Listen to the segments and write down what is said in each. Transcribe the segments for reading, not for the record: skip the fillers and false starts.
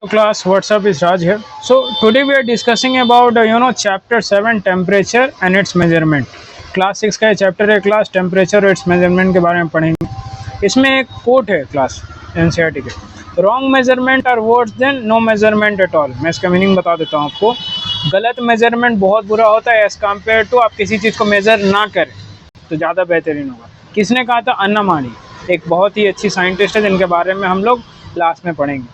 Class, what's up, is Raj here. So today we are discussing about chapter 7 temperature and its measurement. Class 6 का chapter है class temperature और its measurement के बारे में पढ़ेंगे. इसमें एक कोट है क्लास एनसीईआरटी के, wrong measurement are worse than no measurement at all. मैं इसका मीनिंग बता देता हूँ आपको. गलत मेजरमेंट बहुत बुरा होता है एज़ कम्पेयर टू आप किसी चीज़ को मेज़र ना करें तो ज़्यादा बेहतरीन होगा. किसने कहा था? अन्ना मानी, एक बहुत ही अच्छी साइंटिस्ट है जिनके बारे में हम लोग क्लास में पढ़ेंगे.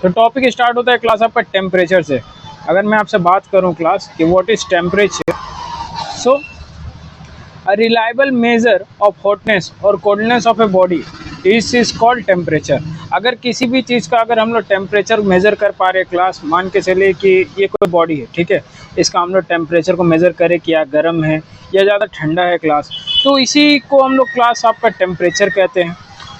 तो टॉपिक स्टार्ट होता है क्लास आपका टेम्परेचर से. अगर मैं आपसे बात करूं क्लास कि what is temperature, so a reliable measure of hotness और coldness of a body is called temperature. अगर किसी भी चीज़ का अगर हम लोग टेम्परेचर मेज़र कर पा रहे क्लास, मान के चलिए कि ये कोई बॉडी है, ठीक है, इसका हम लोग टेम्परेचर को मेज़र करें कि या गर्म है या ज़्यादा ठंडा है क्लास, तो इसी को हम लोग क्लास आपका टेम्परेचर कहते हैं.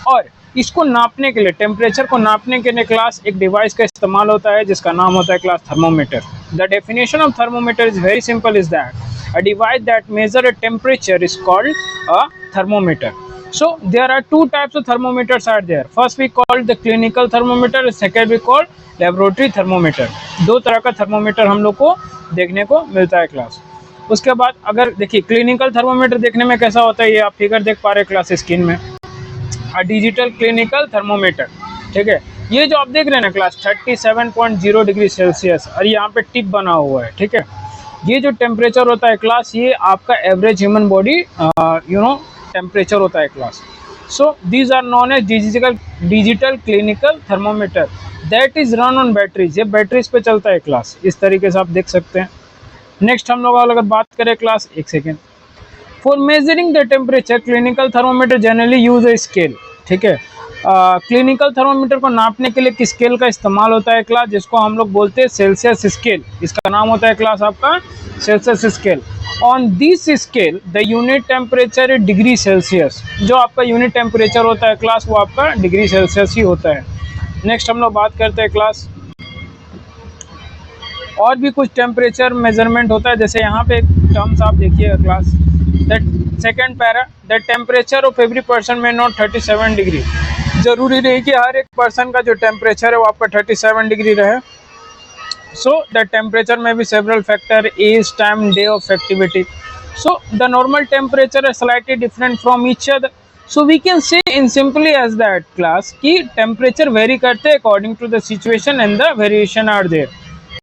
और इसको नापने के लिए, टेम्परेचर को नापने के लिए क्लास एक डिवाइस का इस्तेमाल होता है जिसका नाम होता है class thermometer. The definition of thermometer is very simple, is that a device that measure a temperature is called a thermometer. So there are two types of thermometers are there. First we call the clinical thermometer, second we call laboratory thermometer. दो तरह का thermometer हम लोग को देखने को मिलता है क्लास. उसके बाद अगर देखिए क्लिनिकल थर्मोमीटर देखने में कैसा होता है, ये आप फिगर देख पा रहे हैं क्लास स्क्रीन में, डिजिटल क्लिनिकल थर्मोमीटर, ठीक है. ये जो आप देख रहे हैं ना क्लास 37.0 डिग्री सेल्सियस और यहाँ पे टिप बना हुआ है, ठीक है. ये जो टेम्परेचर होता है क्लास, ये आपका एवरेज ह्यूमन बॉडी टेम्परेचर होता है class. So these are known as digital clinical thermometer that is run on batteries. ये बैटरीज पे चलता है क्लास. इस तरीके से आप देख सकते हैं. नेक्स्ट हम लोग अगर बात करें क्लास, एक second, for measuring the temperature clinical thermometer generally use a scale, ठीक है. क्लिनिकल थर्मोमीटर को नापने के लिए किस स्केल का इस्तेमाल होता है क्लास, जिसको हम लोग बोलते हैं सेल्सियस स्केल. इसका नाम होता है क्लास आपका Celsius scale. On this scale the unit temperature is degree Celsius. जो आपका यूनिट टेम्परेचर होता है क्लास वो आपका डिग्री सेल्सियस ही होता है. नेक्स्ट हम लोग बात करते हैं क्लास, और भी कुछ टेम्परेचर मेजरमेंट होता है. जैसे यहाँ पे टर्म्स आप देखिएगा class, that second para, the temperature of every person में नॉट 37 डिग्री. जरूरी नहीं कि हर एक पर्सन का जो टेम्परेचर है वो आपका 37 डिग्री रहे. सो द टेम्परेचर में भी several factor, age, time, day of activity. So the normal temperature is slightly different from each other. So we can say in simply as that class कि temperature vary करते हैं according to the situation and the variation are there.